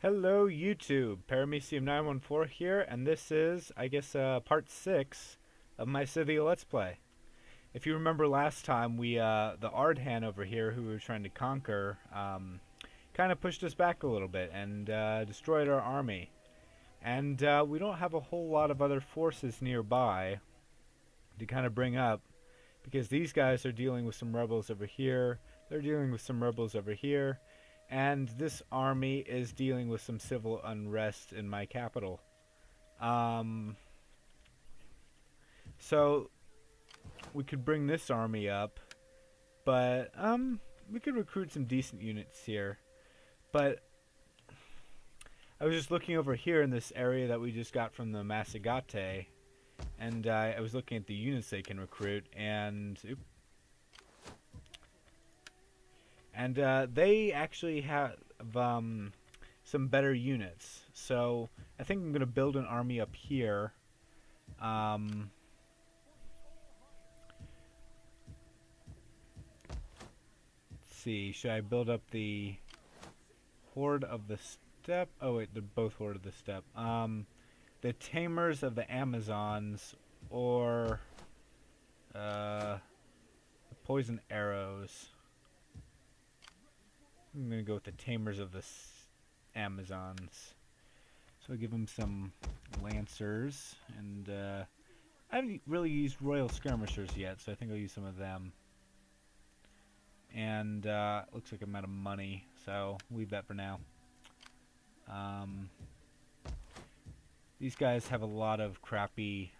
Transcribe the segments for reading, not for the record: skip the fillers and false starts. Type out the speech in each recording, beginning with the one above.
Hello YouTube, Paramecium914 here, and this is, I guess, part 6 of my Scythia Let's Play. If you remember last time, the Ardhan over here, who we were trying to conquer, kind of pushed us back a little bit and destroyed our army. And we don't have a whole lot of other forces nearby to kind of bring up, because these guys are dealing with some rebels over here, they're dealing with some rebels over here, and this army is dealing with some civil unrest in my capital. So we could bring this army up, but we could recruit some decent units here. But I was just looking over here in this area that we just got from the Massagate, and I was looking at the units they can recruit, and they actually have some better units. So I think I'm going to build an army up here. Let's see, should I build up the Horde of the Steppe? Oh wait, they're both Horde of the Steppe. The Tamers of the Amazons, or the Poison Arrows. I'm going to go with the Tamers of the Amazons. So I'll give them some Lancers, and I haven't really used Royal Skirmishers yet, so I think I'll use some of them. And looks like I'm out of money, so leave that for now. These guys have a lot of crappy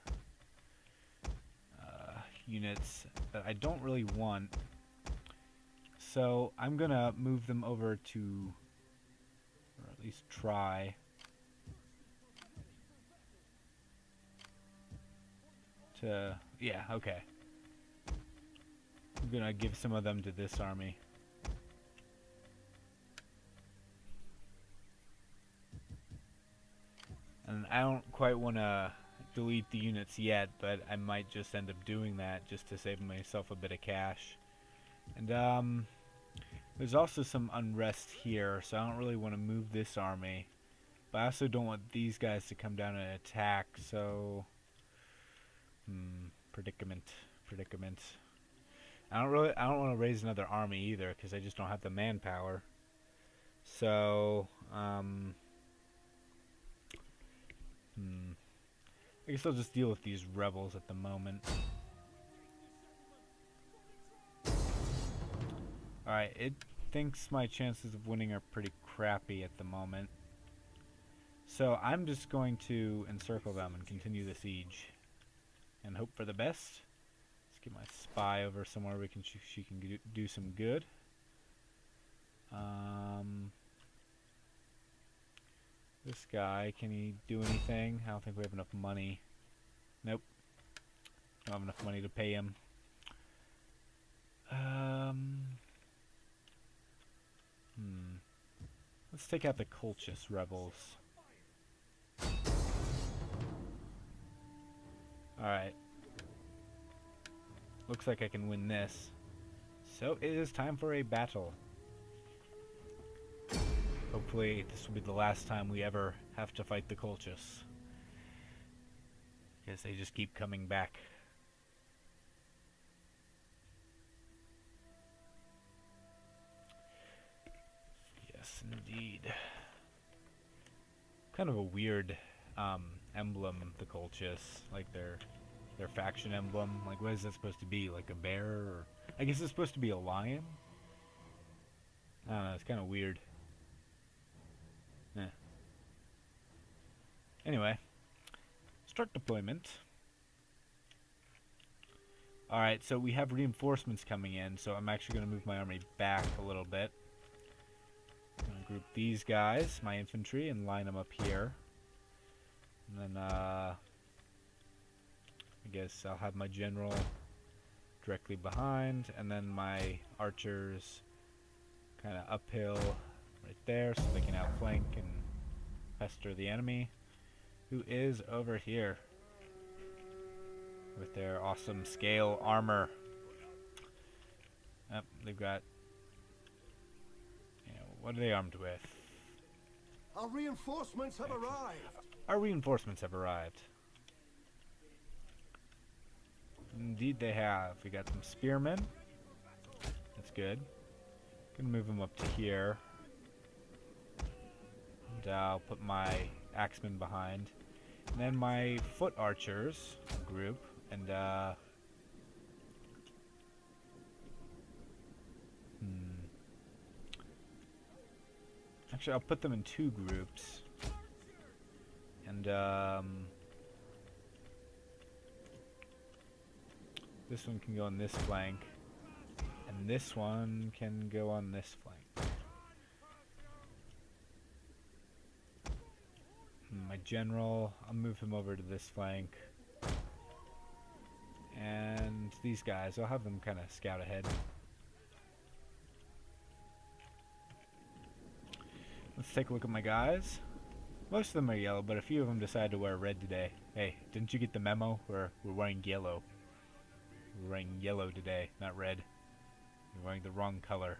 units that I don't really want. So I'm gonna move them over to, or at least try to, yeah, okay. I'm gonna give some of them to this army. And I don't quite want to delete the units yet, but I might just end up doing that just to save myself a bit of cash. And there's also some unrest here, so I don't really want to move this army. But I also don't want these guys to come down and attack, so predicament. I don't want to raise another army either, because I just don't have the manpower. So I guess I'll just deal with these rebels at the moment. Alright, it thinks my chances of winning are pretty crappy at the moment. So I'm just going to encircle them and continue the siege. And hope for the best. Let's get my spy over somewhere we can she can do some good. This guy, can he do anything? I don't think we have enough money. Nope. Don't have enough money to pay him. Let's take out the Colchis rebels. Alright. Looks like I can win this. So it is time for a battle. Hopefully this will be the last time we ever have to fight the Colchis, because they just keep coming back. Yes, indeed. Kind of a weird emblem, the Colchis, like their faction emblem. Like, what is that supposed to be? Like a bear? Or I guess it's supposed to be a lion? I don't know, it's kind of weird. Anyway, start deployment. Alright, so we have reinforcements coming in, so I'm actually going to move my army back a little bit. I'm going to group these guys, my infantry, and line them up here. And then, I guess I'll have my general directly behind, and then my archers kind of uphill right there, so they can outflank and pester the enemy, who is over here with their awesome scale armor. They've got, what are they armed with? Our reinforcements have arrived. Our reinforcements have arrived. Indeed they have. We got some spearmen. That's good. Gonna move them up to here. And I'll put my axemen behind. And then my foot archers group. And actually, I'll put them in 2 groups. And this one can go on this flank. And this one can go on this flank. My general, I'll move him over to this flank. And these guys, I'll have them kind of scout ahead. Let's take a look at my guys. Most of them are yellow, but a few of them decided to wear red today. Hey, didn't you get the memo? We're wearing yellow. We're wearing yellow today, not red. We're wearing the wrong color.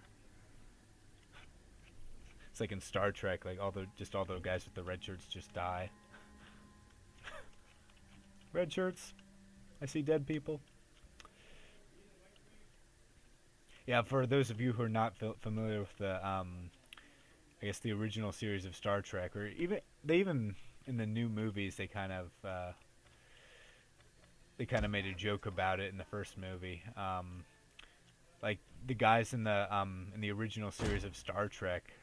It's like in Star Trek, like all the guys with the red shirts just die. Red shirts. I see dead people. Yeah, for those of you who are not familiar with the I guess the original series of Star Trek, or even in the new movies, they kind of made a joke about it in the first movie. Like the guys in the original series of Star Trek,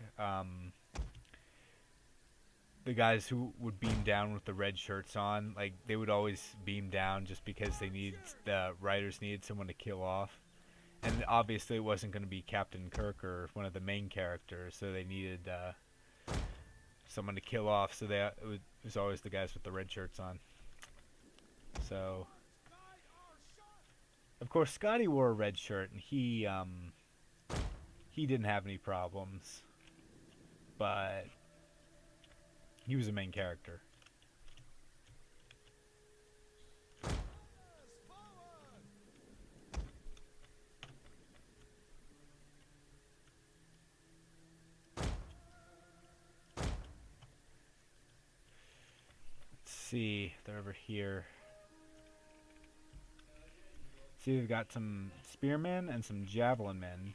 the guys who would beam down with the red shirts on, like they would always beam down just because the writers needed someone to kill off. And obviously it wasn't going to be Captain Kirk or one of the main characters, so they needed someone to kill off, so it was always the guys with the red shirts on. So, of course, Scotty wore a red shirt, and he didn't have any problems, but he was a main character. See, they're over here. See, we've got some spearmen and some javelin men.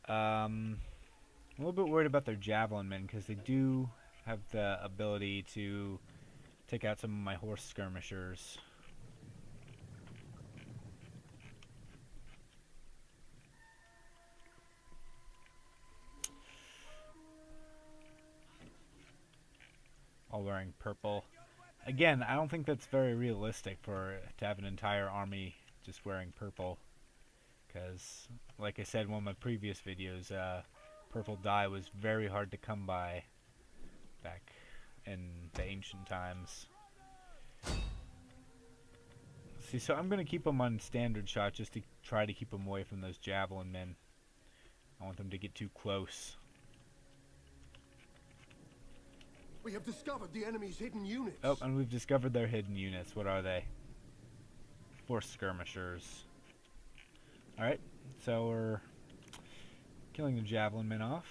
I'm a little bit worried about their javelin men because they do have the ability to take out some of my horse skirmishers. All wearing purple. Again, I don't think that's very realistic to have an entire army just wearing purple, because, like I said in one of my previous videos, purple dye was very hard to come by back in the ancient times. See, so I'm going to keep them on standard shot just to try to keep them away from those javelin men. I want them to get too close. We have discovered the enemy's hidden units. Oh, and we've discovered their hidden units. What are they? Horse skirmishers. Alright, so we're killing the javelin men off.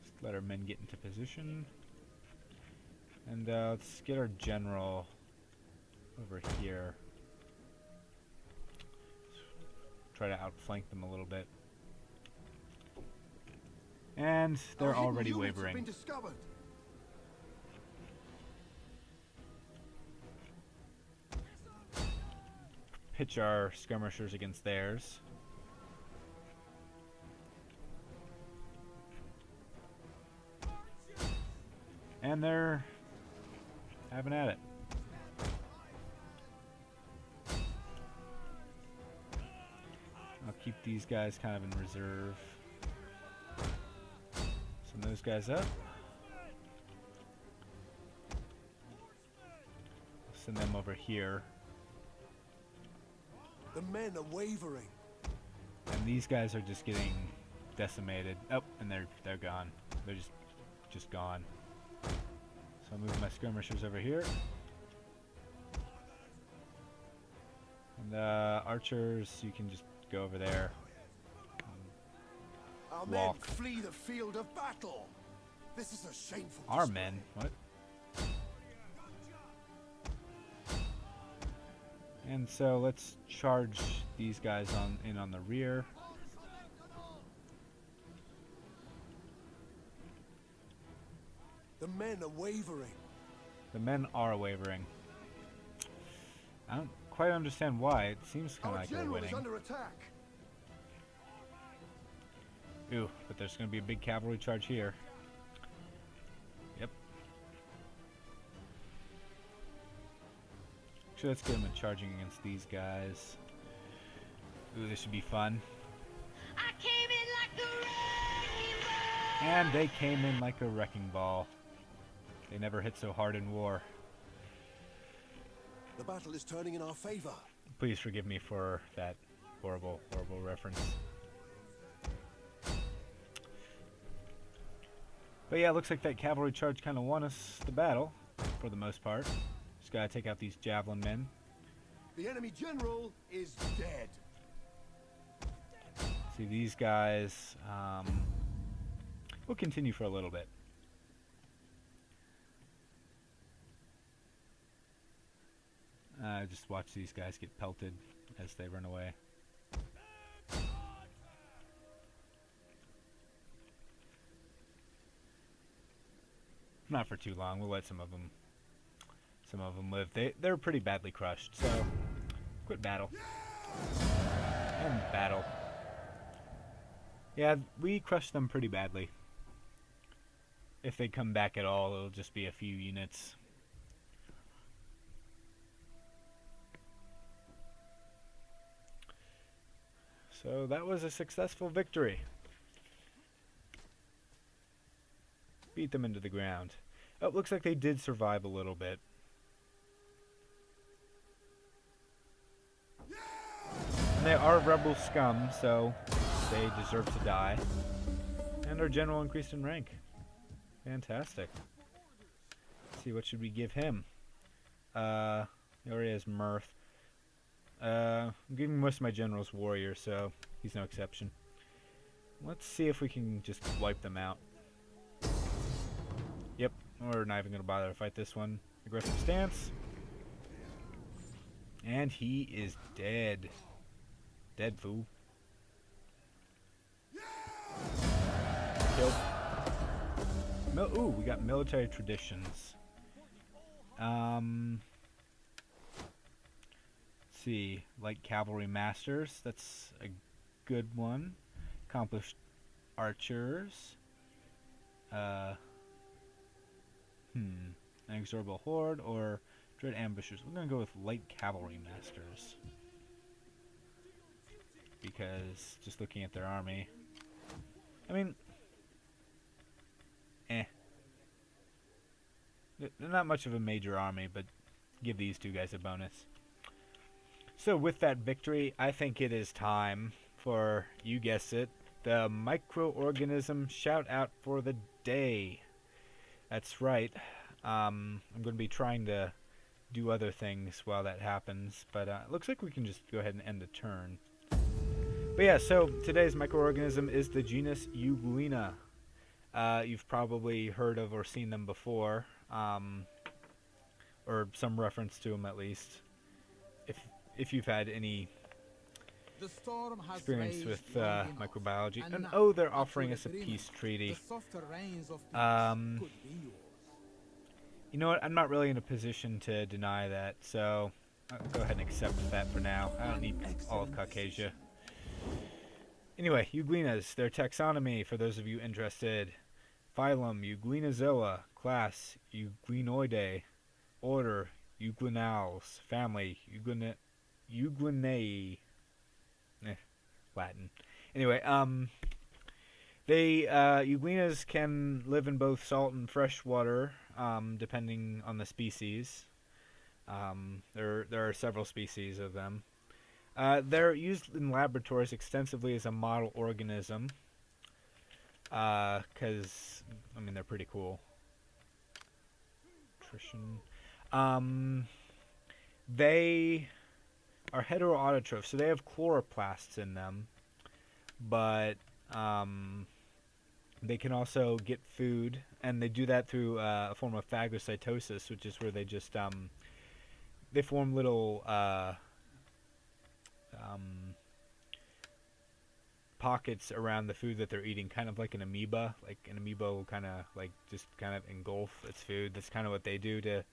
Just let our men get into position. And let's get our general over here. Try to outflank them a little bit. And they're already wavering. Been discovered. Pitch our skirmishers against theirs. And they're having at it. I'll keep these guys kind of in reserve. Send those guys up. Send them over here. The men are wavering. And these guys are just getting decimated. Oh, and they're gone. They're just gone. So I'll move my skirmishers over here. And archers, you can just go over there. Our Our men walk. flee the field of battle. This is a shameful Our display. men? What? And so let's charge these guys in on the rear. The men are wavering. The men are wavering. I don't quite understand why. It seems kind of Our like we're general is winning. under attack. Ooh, but there's going to be a big cavalry charge here. Yep. Actually, let's get them charging against these guys. Ooh, this should be fun. I came in like a wrecking ball. And they came in like a wrecking ball. They never hit so hard in war. The battle is turning in our favor. Please forgive me for that horrible, horrible reference. But yeah, it looks like that cavalry charge kind of won us the battle, for the most part. Just gotta take out these javelin men. The enemy general is dead. See, these guys, we'll continue for a little bit. Just watch these guys get pelted as they run away. Not for too long. We'll let some of them live. They're pretty badly crushed. So, quit battle. And battle. Yeah, we crushed them pretty badly. If they come back at all, it'll just be a few units. So that was a successful victory. Beat them into the ground. Oh, it looks like they did survive a little bit. And they are rebel scum, so they deserve to die. And our general increased in rank. Fantastic. Let's see, what should we give him? He already has mirth. I'm giving most of my generals warrior, so he's no exception. Let's see if we can just wipe them out. Yep, we're not even going to bother to fight this one. Aggressive stance. And he is dead. Dead, fool. Killed. Ooh, we got military traditions. Let's see, light cavalry masters. That's a good one. Accomplished archers. Inexorable horde or dread ambushers. We're gonna go with light cavalry masters because just looking at their army, I mean, they're not much of a major army, but give these two guys a bonus. So with that victory, I think it is time for, you guessed it, the microorganism shout out for the day. That's right. I'm going to be trying to do other things while that happens, but it looks like we can just go ahead and end the turn. But yeah, so today's microorganism is the genus Euglena. You've probably heard of or seen them before, or some reference to them at least, if you've had any experience with microbiology. And oh, they're offering us a peace treaty. You know what? I'm not really in a position to deny that, so I'll go ahead and accept that for now. I don't need all of Caucasia. Anyway, Euglenas, their taxonomy, for those of you interested. Phylum, Euglenazoa. Class, Euglenoidae. Order, Euglenales. Family, Euglenae. Latin. Anyway, Euglenas can live in both salt and fresh water, depending on the species. There are several species of them. They're used in laboratories extensively as a model organism, because, I mean, they're pretty cool. Nutrition. They are heteroautotrophs, so they have chloroplasts in them, but They can also get food, and they do that through a form of phagocytosis, which is where they just they form little um, pockets around the food that they're eating, kind of like an amoeba. Like an amoeba will kind of like just kind of engulf its food. That's kind of what they do to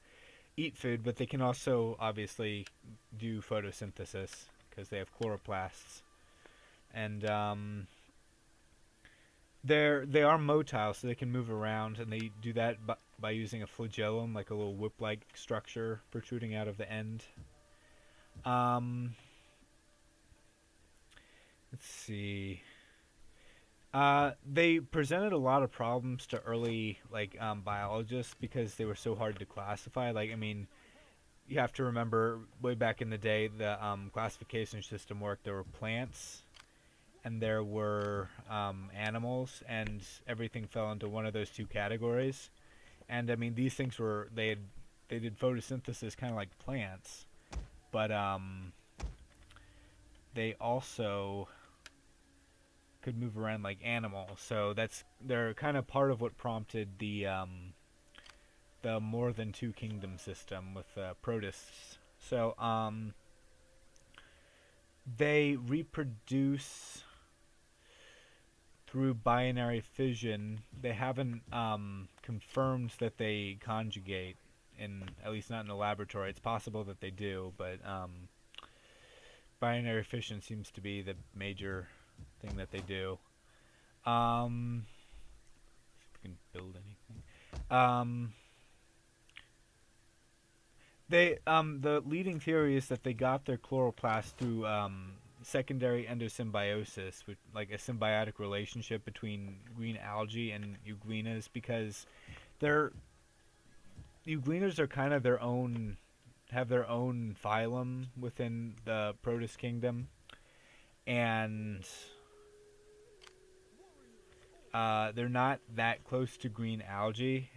eat food, but they can also obviously do photosynthesis because they have chloroplasts, and they are motile, so they can move around, and they do that by using a flagellum, like a little whip-like structure protruding out of the end. Let's see. They presented a lot of problems to early biologists because they were so hard to classify. Like, I mean, you have to remember way back in the day, the classification system worked. There were plants, and there were animals, and everything fell into one of those two categories. And I mean, these things were they did photosynthesis kind of like plants, but they also could move around like animals. So they're kind of part of what prompted the more than two kingdom system with protists. So they reproduce through binary fission. They haven't confirmed that they conjugate, at least not in the laboratory. It's possible that they do, but binary fission seems to be the major thing that they do. See if we can build anything. The leading theory is that they got their chloroplast through secondary endosymbiosis, with like a symbiotic relationship between green algae and euglenas, because euglenas are kind of have their own phylum within the Protist kingdom, and they're not that close to green algae,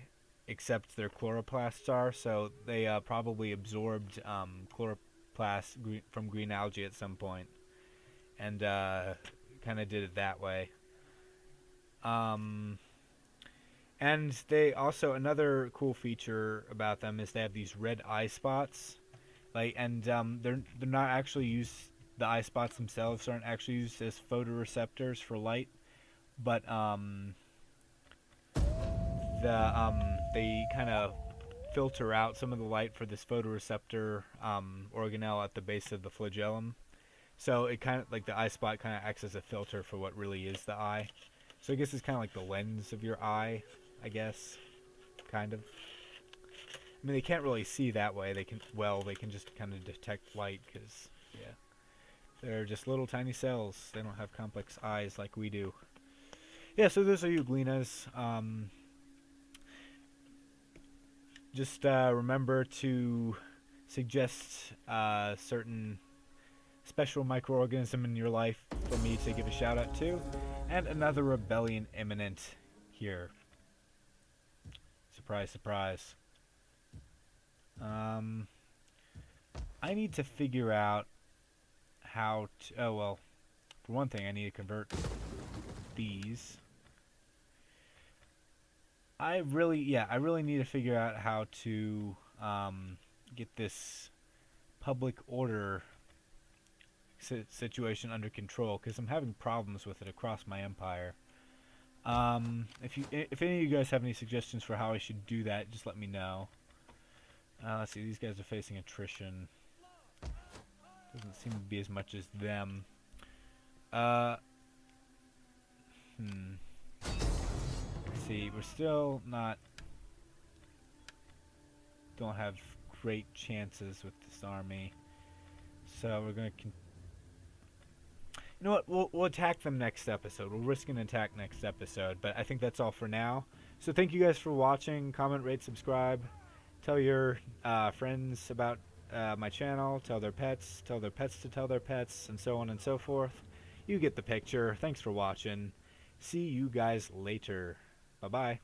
except their chloroplasts are. So they probably absorbed chloroplasts from green algae at some point, and kind of did it that way. And they also, another cool feature about them is they have these red eye spots, and they're not actually used. The eye spots themselves aren't actually used as photoreceptors for light, but they kind of filter out some of the light for this photoreceptor organelle at the base of the flagellum. So it kind of, like, the eye spot kind of acts as a filter for what really is the eye. So I guess it's kind of like the lens of your eye, I guess, kind of. I mean, they can't really see that way. They can just kind of detect light, because, yeah, they're just little tiny cells. They don't have complex eyes like we do. Yeah, so those are Euglenas. Just remember to suggest certain special microorganism in your life for me to give a shout out to, and another rebellion imminent here. Surprise, surprise. I need to figure out how to. Oh well, for one thing, I need to convert these. I really need to figure out how to get this public order situation under control, because I'm having problems with it across my empire. If any of you guys have any suggestions for how I should do that, just let me know. Let's see, these guys are facing attrition. Doesn't seem to be as much as them. Let's see, we're still don't have great chances with this army. So we're going to you know what, we'll attack them next episode. We'll risk an attack next episode, but I think that's all for now. So thank you guys for watching. Comment, rate, subscribe. Tell your friends about my channel. Tell their pets to tell their pets, and so on and so forth. You get the picture. Thanks for watching. See you guys later. Bye-bye.